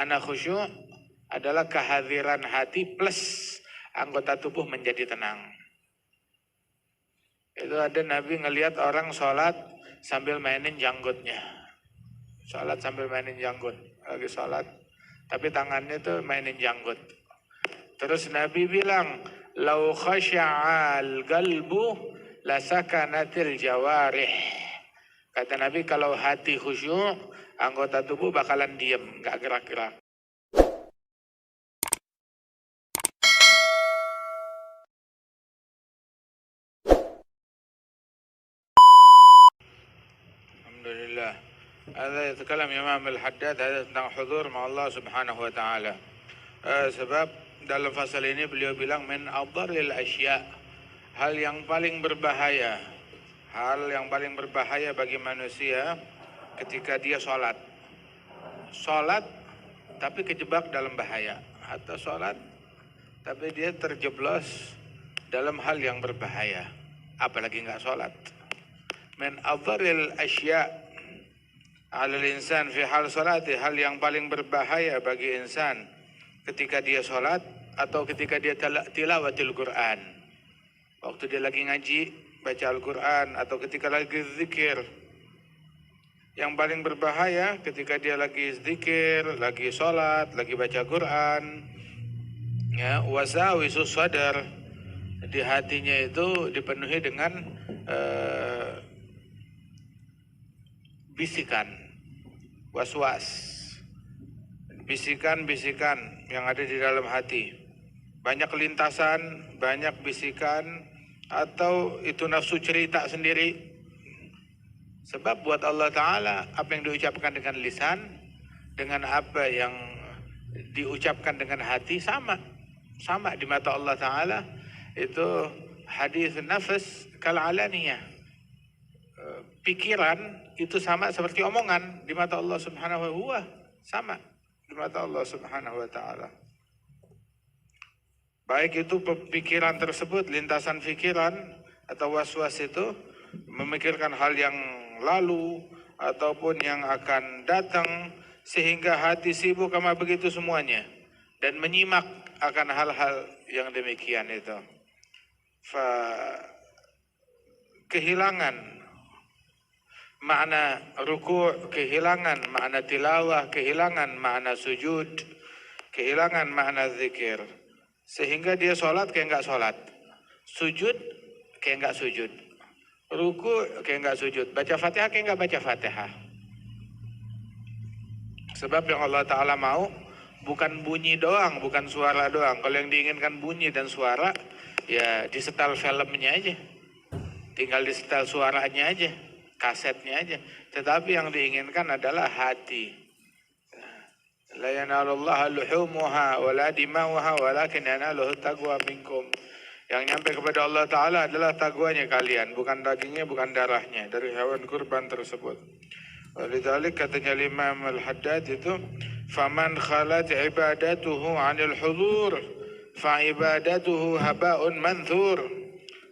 Makna khusyuk adalah kehadiran hati plus anggota tubuh menjadi tenang. Itu ada Nabi ngelihat orang sholat sambil mainin janggutnya. Sholat sambil mainin janggut. Lagi sholat, tapi tangannya tuh mainin janggut. Terus Nabi bilang, "Lau khasya'al qalbu lasakanatil jawarih." Kata Nabi, kalau hati khusyuk, anggota tubuh bakalan diem, gak gerak-gerak. Alhamdulillah. Ada yatakalam Imam Al-Haddad ada tentang hudur ma Allah Subhanahu wa taala. Sebab dalam fasal ini beliau bilang min adharril asya, hal yang paling berbahaya. Hal yang paling berbahaya bagi manusia ketika dia sholat. Sholat tapi kejebak dalam bahaya. Atau sholat tapi dia terjeblos dalam hal yang berbahaya. Apalagi nggak sholat. Min adharril asya' alal insan fi hal sholati, hal yang paling berbahaya bagi insan ketika dia sholat atau ketika dia tilawatil Quran. Waktu dia lagi ngaji, baca Al-Quran, atau ketika lagi zikir. Yang paling berbahaya ketika dia lagi zikir, lagi sholat, lagi baca Quran, ya, wasawisus sadar, di hatinya itu dipenuhi dengan bisikan, waswas, bisikan-bisikan yang ada di dalam hati. Banyak lintasan, banyak bisikan, atau itu nafsu cerita sendiri. Sebab buat Allah Ta'ala, apa yang diucapkan dengan lisan, dengan apa yang diucapkan dengan hati sama di mata Allah Ta'ala. Itu hadis nafas kal-alaniyah. Pikiran itu sama seperti omongan di mata Allah Subhanahu wa ta'ala, sama di mata Allah Subhanahu wa ta'ala. Baik itu pikiran tersebut, lintasan pikiran atau was-was itu memikirkan hal yang lalu ataupun yang akan datang, sehingga hati sibuk sama begitu semuanya dan menyimak akan hal-hal yang demikian itu. Kehilangan makna ruku', kehilangan makna tilawah, kehilangan makna sujud, kehilangan makna zikir. Sehingga dia sholat kayak nggak sholat, sujud kayak nggak sujud, ruku' kayak nggak sujud, baca fatihah kayak nggak baca fatihah. Sebab yang Allah Ta'ala mau bukan bunyi doang, bukan suara doang. Kalau yang diinginkan bunyi dan suara, ya disetel filmnya aja, tinggal disetel suaranya aja, kasetnya aja. Tetapi yang diinginkan adalah hati. La yanalullah luhumuha wa la dimauha walakin yanaluhu taqwa minkum. Yang nyampe kepada Allah Ta'ala adalah taqwanya kalian, bukan dagingnya, bukan darahnya dari hewan kurban tersebut. Walidzalik katanya Imam Al-Haddad itu, faman khalat ibadatuhu 'anil hudur fa ibadatuhu haba'un manthur.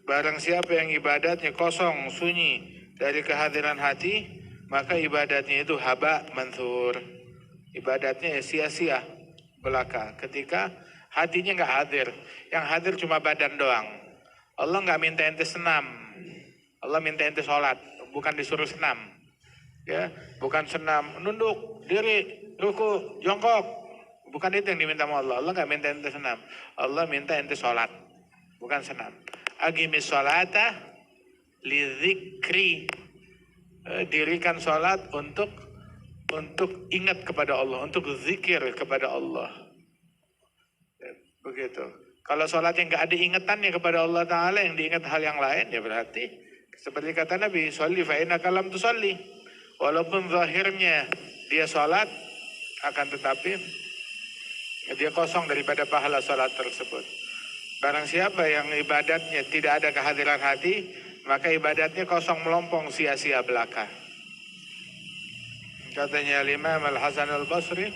Barang siapa yang ibadatnya kosong, sunyi dari kehadiran hati, maka ibadatnya itu haba manthur. Ibadatnya sia-sia belaka ketika hatinya nggak hadir. Yang hadir cuma badan doang. Allah nggak minta ente senam, Allah minta ente sholat, bukan disuruh senam. Ya, bukan senam, nunduk, diri, ruku, jongkok. Bukan itu yang diminta sama Allah. Allah nggak minta ente senam. Allah minta ente sholat, bukan senam. Aqimis sholata li dzikri. Dirikan sholat untuk ingat kepada Allah, untuk zikir kepada Allah. Begitu. Kalau sholatnya nggak ada ingatannya kepada Allah Ta'ala, yang diingat hal yang lain, ya berarti seperti kata Nabi, sholli fa innaka lam tusalli. Walaupun zahirnya dia sholat, akan tetapi dia kosong daripada pahala sholat tersebut. Barang siapa yang ibadatnya tidak ada kehadiran hati, maka ibadatnya kosong melompong, sia-sia belaka. Katanya Imam Al-Hasan Al-Basri,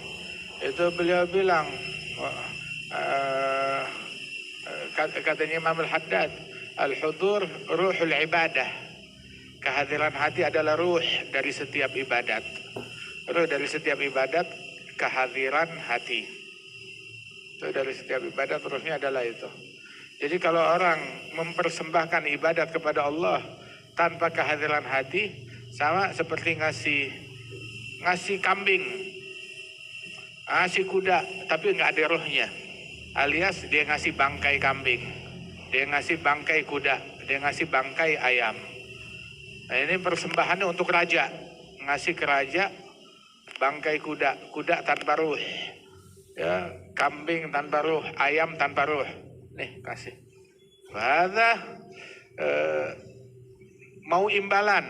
itu beliau bilang, katanya Imam Al-Haddad, al-hudur ruhul ibadah. Kehadiran hati adalah ruh dari setiap ibadat. Ruh dari setiap ibadat kehadiran hati. Itu dari setiap ibadat terusnya adalah itu. Jadi kalau orang mempersembahkan ibadat kepada Allah tanpa kehadiran hati, sama seperti ngasih kambing, ngasih kuda, tapi nggak ada rohnya. Alias dia ngasih bangkai kambing, dia ngasih bangkai kuda, dia ngasih bangkai ayam. Nah ini persembahannya untuk raja, ngasih ke raja bangkai kuda, kuda tanpa ruh, ya kambing tanpa ruh, ayam tanpa ruh. Nih kasih. Wada mau imbalan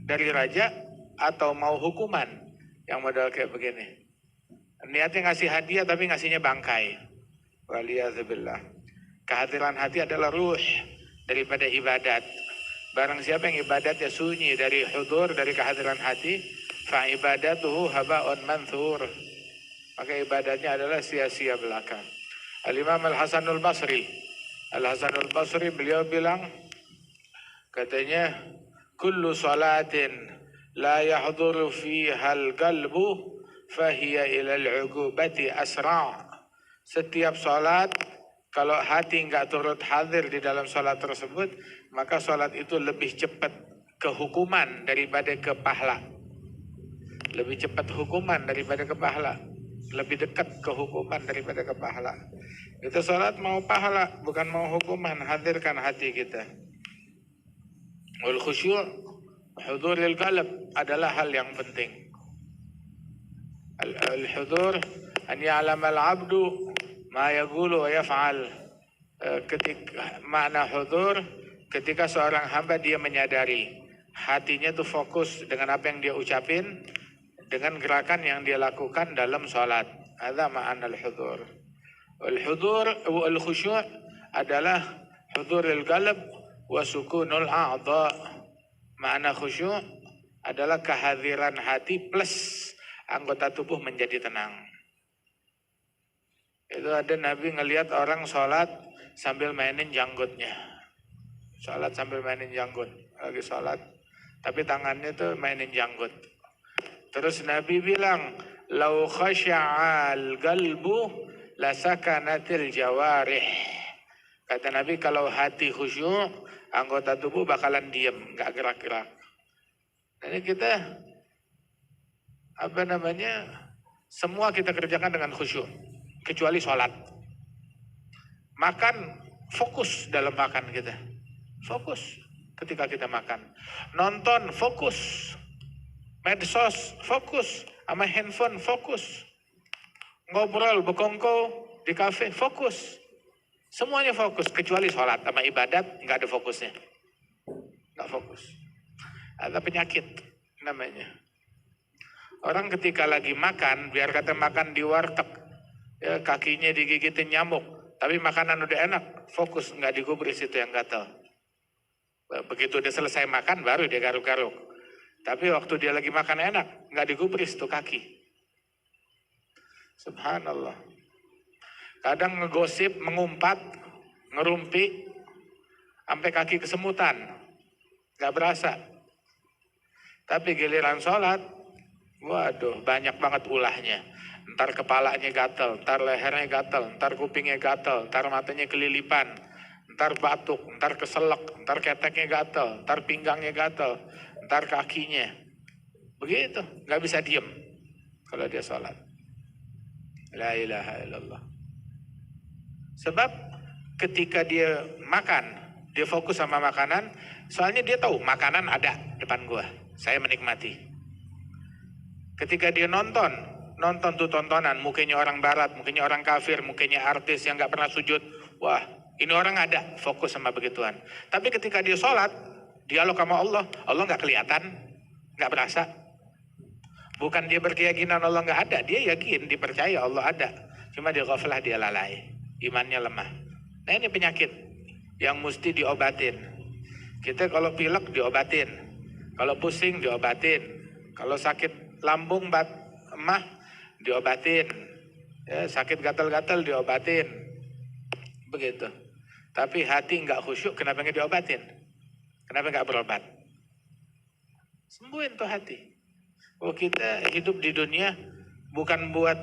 dari raja atau mau hukuman yang modal kayak begini. Niatnya ngasih hadiah tapi ngasihnya bangkai. Waliyadzubillah. Kehadiran hati adalah ruh daripada ibadat. Barang siapa yang ibadatnya sunyi dari hudur, dari kehadiran hati, fa ibadatuhu haba'un manthur. Maka ibadatnya adalah sia-sia belaka. Al-Imam Al-Hasanul Basri. Al-Hasanul Basri beliau bilang, katanya, kullu salatin la yahduru fiha al-qalbu fahiya ila al-'uqubati asra'. Setiap salat kalau hati enggak turut hadir di dalam salat tersebut, maka salat itu lebih cepat ke hukuman daripada ke pahala. Lebih cepat hukuman daripada ke pahala. Lebih dekat ke hukuman daripada ke pahala. Itu salat mau pahala, bukan mau hukuman. Hadirkan hati kita. Wal khusyuk, huduril qalb adalah hal yang penting. Al-hudur an ya'lam al-'abdu ma yaqulu wa yaf'al. Ketika makna hudur, ketika seorang hamba dia menyadari hatinya tuh fokus dengan apa yang dia ucapin, dengan gerakan yang dia lakukan dalam salat. Ada makna al-hudur. Al-hudur wal khusyuk adalah huduril qalb wa sukunul a'dha. Makna khusyuk adalah kehadiran hati plus anggota tubuh menjadi tenang. Itu ada Nabi ngelihat orang sholat sambil mainin janggutnya. Sholat sambil mainin janggut. Lagi sholat, tapi tangannya tuh mainin janggut. Terus Nabi bilang, lau khasya'al qalbu lasakanatil jawarih. Kata Nabi, kalau hati khusyuk, anggota tubuh bakalan diam, gak gerak-gerak. Jadi kita, semua kita kerjakan dengan khusyuk, kecuali sholat. Makan, fokus dalam makan kita. Fokus ketika kita makan. Nonton, fokus. Medsos, fokus. Sama handphone, fokus. Ngobrol, berkongko di kafe, fokus. Semuanya fokus, kecuali sholat. Sama ibadat, nggak ada fokusnya. Nggak fokus. Ada penyakit namanya. Orang ketika lagi makan, biar kata makan di warteg, ya, kakinya digigitin nyamuk, tapi makanan udah enak, fokus, nggak digubris itu yang gatal. Begitu dia selesai makan, baru dia garuk-garuk. Tapi waktu dia lagi makan enak, nggak digubris tuh kaki. Subhanallah. Kadang ngegosip, mengumpat, ngerumpi, sampai kaki kesemutan, nggak berasa. Tapi giliran sholat, waduh, banyak banget ulahnya. Ntar kepalanya gatel, ntar lehernya gatel, ntar kupingnya gatel, ntar matanya kelilipan, ntar batuk, ntar keselak, ntar keteknya gatel, ntar pinggangnya gatel, ntar kakinya. Begitu, nggak bisa diem kalau dia sholat. La ilaha illallah. Sebab ketika dia makan, dia fokus sama makanan, soalnya dia tahu makanan ada depan gua, saya menikmati. Ketika dia nonton tuh tontonan, mukanya orang barat, mukanya orang kafir, mukanya artis yang gak pernah sujud. Wah, ini orang ada, fokus sama begituan. Tapi ketika dia sholat, dialog sama Allah gak kelihatan, gak berasa. Bukan dia berkeyakinan Allah gak ada, dia yakin, dipercaya Allah ada. Cuma dia ghaflah, dia lalai, imannya lemah. Nah ini penyakit yang mesti diobatin. Kita kalau pilek diobatin, kalau pusing diobatin, kalau sakit lambung emah diobatin, ya, sakit gatal-gatal diobatin, begitu. Tapi hati nggak khusyuk, kenapa nggak diobatin? Kenapa nggak berobat? Sembuhin tuh hati. Oh kita hidup di dunia bukan buat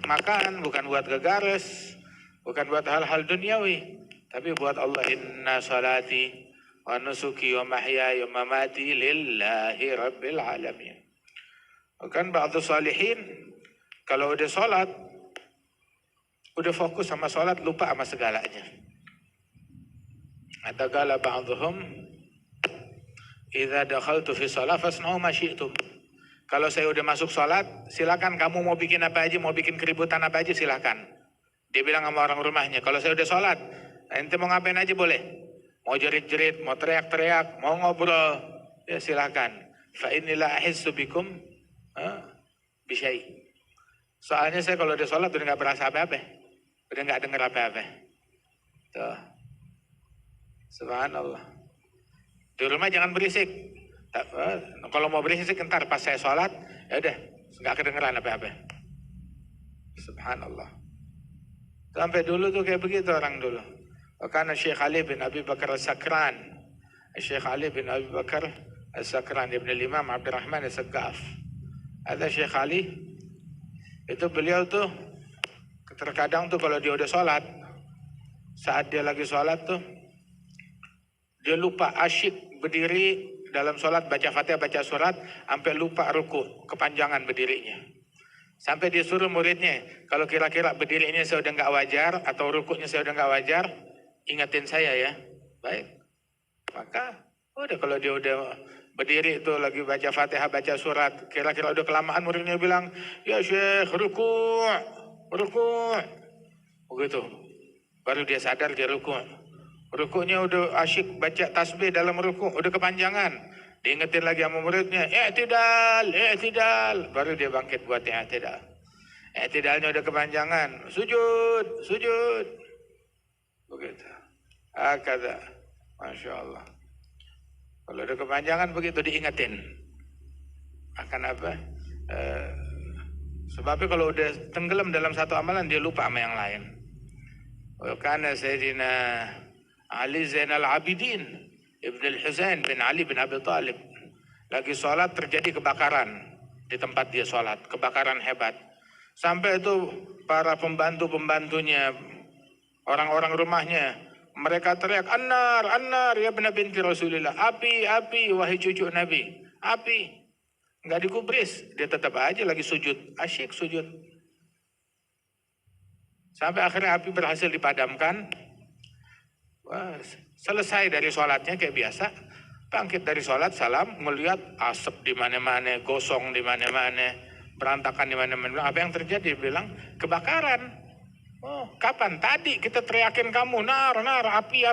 makan, bukan buat gegares, bukan buat hal-hal duniawi, tapi buat Allah. Inna salati wa nusuki wa mahyaya wa mamati lillahi rabbil alamin. Kan ba'du salihin kalau udah sholat, udah fokus sama sholat, lupa sama segalanya. Atau kala ba'duhum idza dakhaltu fi shalah fasna'u ma syi'tum. Kalau saya udah masuk sholat, silakan kamu mau bikin apa aja, mau bikin keributan apa aja silakan. Dia bilang sama orang rumahnya, kalau saya udah sholat, ente mau ngapain aja boleh. Mau jerit-jerit, mau teriak-teriak, mau ngobrol, ya silakan. Fa inilah ahissu bikum bisyai. Soalnya saya kalau udah sholat udah nggak berasa apa-apa, udah nggak dengar apa-apa. Tuh, subhanallah. Di rumah jangan berisik. Kalau mau berisik ntar pas saya sholat, ya udah nggak kedengeran apa-apa. Subhanallah. Sampai dulu tuh kayak begitu orang dulu. Karena Syekh Ali bin Abi Bakar As-Sakran, Syekh Ali bin Abi Bakar As-Sakran ibn Imam Abdurrahman As-Saqqaf. Ada Syekh Ali, itu beliau tuh terkadang tuh kalau dia udah sholat, saat dia lagi sholat tuh, dia lupa asyik berdiri dalam sholat, baca Fatihah, baca surat, sampai lupa ruku, kepanjangan berdirinya. Sampai dia suruh muridnya, kalau kira-kira berdirinya saya udah nggak wajar, atau rukunya saya udah nggak wajar, ingetin saya ya. Baik. Maka udah kalau dia udah berdiri itu lagi baca Fatihah, baca surat, kira-kira udah kelamaan, muridnya bilang, ya Syekh, ruku. Begitu. Baru dia sadar dia ruku. Rukunya udah asyik baca tasbih dalam ruku, udah kepanjangan. Diingetin lagi sama muridnya, i'tidal. Baru dia bangkit buat i'tidal. I'tidalnya udah kepanjangan, sujud. Begitu. Akada. Masya Allah. Kalau udah kepanjangan begitu diingetin. Akan apa? Sebabnya kalau udah tenggelam dalam satu amalan dia lupa sama yang lain. Karena Sayyidina Ali Zainal Abidin Ibn al-Husain bin Ali bin Abi Talib lagi sholat, terjadi kebakaran di tempat dia sholat, kebakaran hebat. Sampai itu para pembantunya, orang-orang rumahnya, mereka teriak, Annar, ya benar binti Rasulullah, api, wahai cucu Nabi, api. Nggak digubris, dia tetap aja lagi sujud, asyik sujud. Sampai akhirnya api berhasil dipadamkan. Wah, selesai dari sholatnya kayak biasa, bangkit dari sholat, salam, ngelihat asap di mana-mana, gosong di mana-mana, berantakan di mana-mana. Apa yang terjadi? Bilang kebakaran. Oh, kapan? Tadi kita teriakin kamu, nar, api.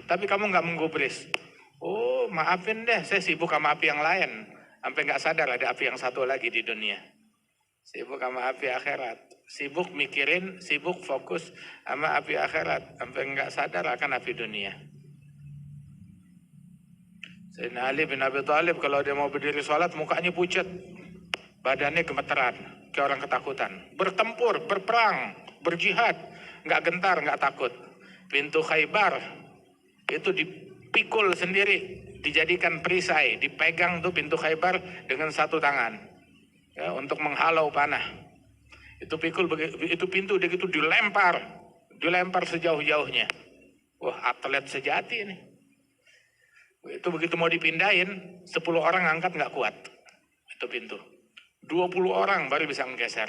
Tapi kamu nggak menggubris. Oh, maafin deh, saya sibuk sama api yang lain. Sampai nggak sadar ada api yang satu lagi di dunia. Sibuk sama api akhirat. Sibuk mikirin, sibuk fokus sama api akhirat. Sampai nggak sadar akan api dunia. Sayyidina Ali bin Abi Talib kalau dia mau berdiri sholat, mukanya pucat. Badannya gemeteran, kayak orang ketakutan. Bertempur, berperang, berjihad, nggak gentar, nggak takut. Pintu Khaybar itu dipikul sendiri, dijadikan perisai, dipegang tuh pintu Khaybar dengan satu tangan, ya, untuk menghalau panah. Itu pintu begitu dilempar sejauh-jauhnya. Wah, atlet sejati ini. Itu begitu mau dipindahin, 10 orang angkat nggak kuat itu pintu. 20 orang baru bisa menggeser.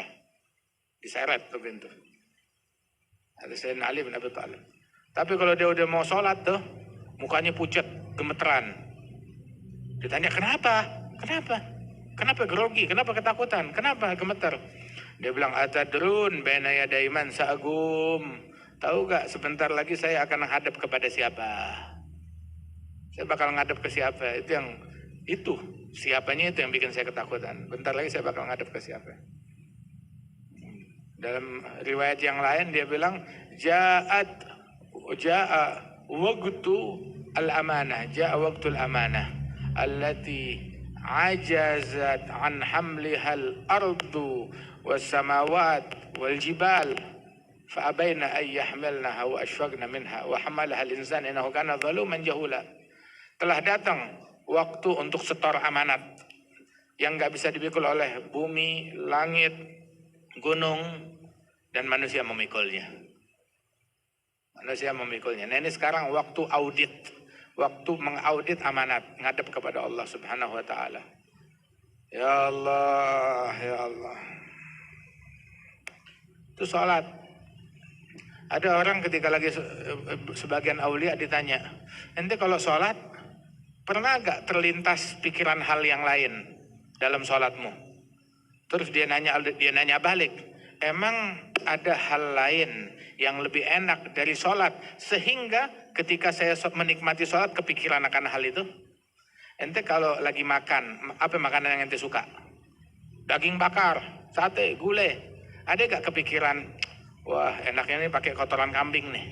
Diseret tuh pintu. Ada Sayyidina Ali bin Abi Thalib. Tapi kalau dia udah mau sholat tuh, mukanya pucat, gemeteran. Ditanya kenapa? Kenapa grogi? Kenapa ketakutan? Kenapa gemeter? Dia bilang, atadrun baina yaday man sa'agum. Tahu gak sebentar lagi saya akan menghadap kepada siapa? Saya bakal ngadep ke siapa? Siapanya itu yang bikin saya ketakutan. Bentar lagi saya bakal ngadep ke siapa? Dalam riwayat yang lain dia bilang, ja'a waqtu al-amanah, ja'a waqtu al-amanah allati ajazat an hamliha al-ardu was-samawat wal-jibal fa'abayna an yahmilnaha wa ashfaqna minha wa hamalaha al-insan innahu kana zaluman jahula. Telah datang waktu untuk setor amanat yang nggak bisa dipikul oleh bumi, langit, gunung, dan manusia memikulnya. Manusia memikulnya. Nah ini sekarang waktu audit. Waktu mengaudit amanat. Ngadep kepada Allah subhanahu wa ta'ala. Ya Allah, ya Allah. Itu sholat. Ada orang ketika lagi sebagian aulia ditanya, ente kalau sholat pernah gak terlintas pikiran hal yang lain dalam sholatmu? Terus dia nanya balik, emang ada hal lain yang lebih enak dari sholat sehingga ketika saya menikmati sholat kepikiran akan hal itu? Ente kalau lagi makan, apa makanan yang ente suka? Daging bakar, sate, gulai. Ada gak kepikiran, wah enaknya nih pakai kotoran kambing nih.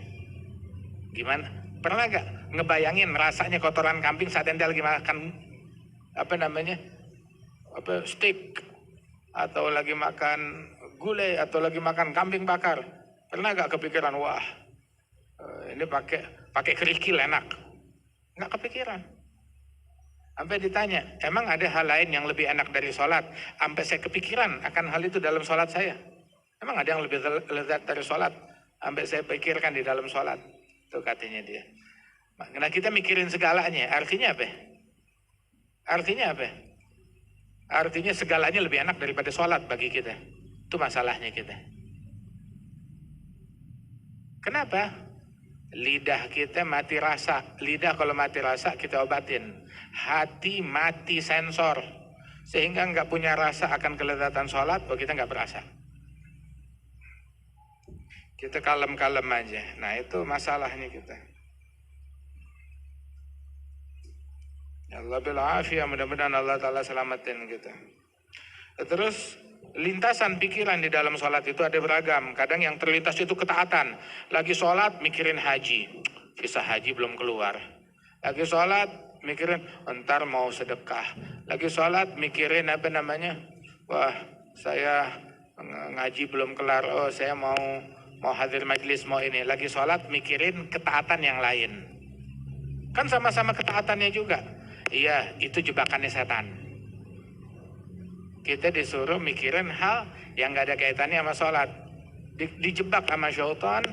Gimana? Pernah gak ngebayangin rasanya kotoran kambing saat ente lagi makan steak, atau lagi makan gulai, atau lagi makan kambing bakar? Pernah gak kepikiran, wah ini pakai kerikil enak? Nggak kepikiran. Sampai ditanya, emang ada hal lain yang lebih enak dari sholat? Sampai saya kepikiran akan hal itu dalam sholat saya. Emang ada yang lebih lezat dari sholat? Sampai saya pikirkan di dalam sholat. Itu katanya dia. Nah kita mikirin segalanya. Artinya apa? Artinya apa? Artinya segalanya lebih enak daripada sholat bagi kita. Itu masalahnya kita. Kenapa? Lidah kita mati rasa. Lidah kalau mati rasa kita obatin. Hati mati sensor. Sehingga nggak punya rasa akan kelezatan sholat. Oh kita nggak berasa. Kita kalem-kalem aja. Nah itu masalahnya kita. Ya Allah bil'afiyah, mudah-mudahan Allah Ta'ala selamatin kita. Terus lintasan pikiran di dalam sholat itu ada beragam. Kadang yang terlintas itu ketaatan. Lagi sholat mikirin haji. Visa haji belum keluar. Lagi sholat mikirin ntar mau sedekah. Lagi sholat mikirin wah saya ngaji belum kelar. Oh saya mau hadir majelis, mau ini. Lagi sholat mikirin ketaatan yang lain. Kan sama-sama ketaatannya juga. Iya, itu jebakannya setan. Kita disuruh mikirin hal yang gak ada kaitannya sama sholat. Dijebak sama syaitan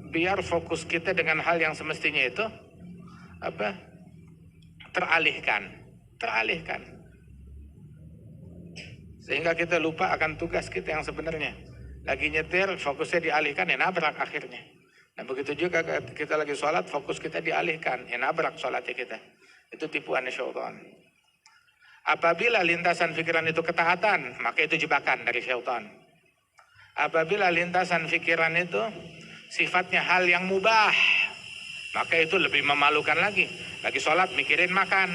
biar fokus kita dengan hal yang semestinya itu teralihkan. Sehingga kita lupa akan tugas kita yang sebenarnya. Lagi nyetir, fokusnya dialihkan, ya nabrak akhirnya. Nah begitu juga kita lagi sholat, fokus kita dialihkan, ya nabrak sholatnya kita. Itu tipuan syaitan. Apabila lintasan pikiran itu ketaatan, maka itu jebakan dari syaitan. Apabila lintasan pikiran itu sifatnya hal yang mubah, maka itu lebih memalukan lagi. Lagi sholat mikirin makan,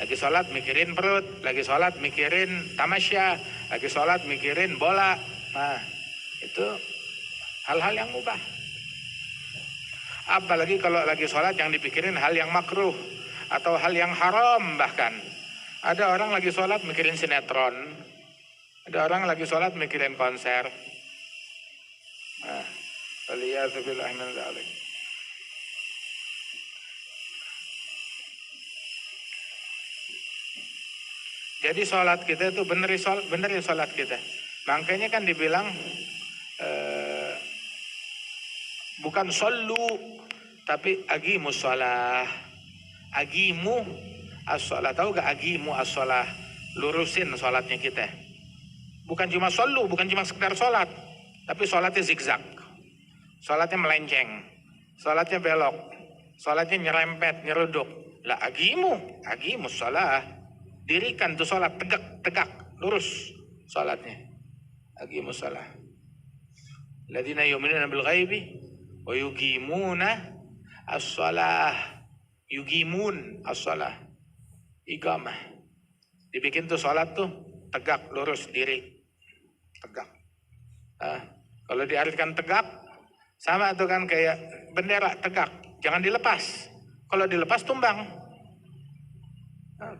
lagi sholat mikirin perut, lagi sholat mikirin tamasya, lagi sholat mikirin bola. Nah itu hal-hal yang mubah. Apalagi kalau lagi sholat yang dipikirin hal yang makruh atau hal yang haram bahkan. Ada orang lagi sholat mikirin sinetron. Ada orang lagi sholat mikirin konser. Nah, waliyadzubillah min dzalik. Jadi sholat kita itu benerin sholat kita. Makanya kan dibilang bukan shollu tapi agimus sholah. Agimu as-sholah. Tahu gak agimu as-sholah? Lurusin sholatnya kita. Bukan cuma shollu, bukan cuma sekedar sholat, tapi sholatnya zigzag, sholatnya melenceng, sholatnya belok, sholatnya nyerempet, nyeruduk. Lah agimu sholah. Dirikan tuh sholat tegak, lurus sholatnya. Agimu sholah. Ladina yu'minuna bil ghaibi wa yuqimuna as-sholah. Yuqimun as-sholah. Iqamah. Dibikin tuh sholat tuh tegak, lurus, diri. Tegak. Kalau diartikan tegak, sama tuh kan kayak bendera tegak. Jangan dilepas. Kalau dilepas tumbang.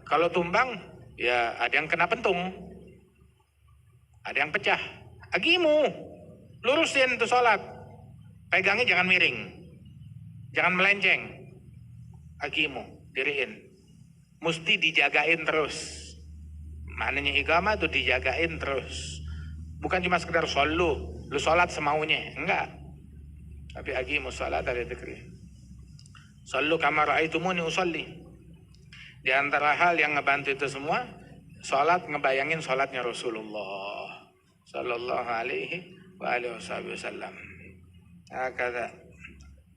Kalau tumbang, ya ada yang kena pentung. Ada yang pecah. Agimu. Lurusin tuh sholat. Pegangnya jangan miring. Jangan melenceng. Agimu. Diriin. Mesti dijagain terus. Maknanya iqamah tuh dijagain terus. Bukan cuma sekedar lu sholat semaunya, enggak. Tapi aqimus sholat ada dzikri. Sallu kama ra'aitumuni usolli. Di antara hal yang ngebantu itu semua, sholat ngebayangin sholatnya Rasulullah sallallahu alaihi wa alihi wasallam. Hakada.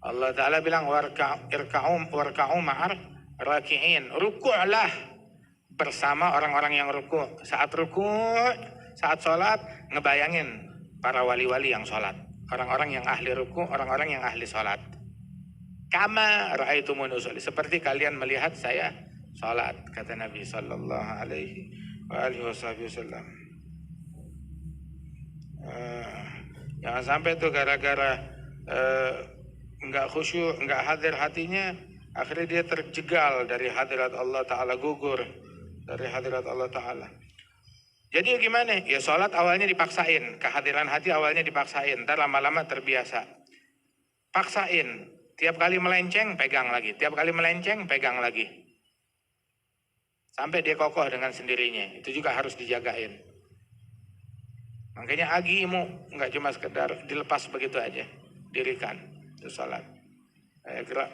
Allah Ta'ala bilang warka'u ma'ar raki'in. Rukuklah bersama orang-orang yang rukuk. Saat rukuk, saat sholat, ngebayangin para wali-wali yang sholat. Orang-orang yang ahli rukuk, orang-orang yang ahli sholat. Kama ra'aitumuni usolli. Seperti kalian melihat saya sholat, kata Nabi sallallahu alaihi wa alihi wasallam. Jangan sampai tuh gara-gara enggak khusyuk, enggak hadir hatinya, akhirnya dia terjegal dari hadirat Allah Ta'ala, gugur dari hadirat Allah Ta'ala. Jadi gimana? Ya sholat awalnya dipaksain, kehadiran hati awalnya dipaksain, ntar lama-lama terbiasa. Paksain, tiap kali melenceng pegang lagi, tiap kali melenceng pegang lagi. Sampai dia kokoh dengan sendirinya, itu juga harus dijagain. Makanya agimu nggak cuma sekedar dilepas begitu aja, dirikan itu sholat. Gerak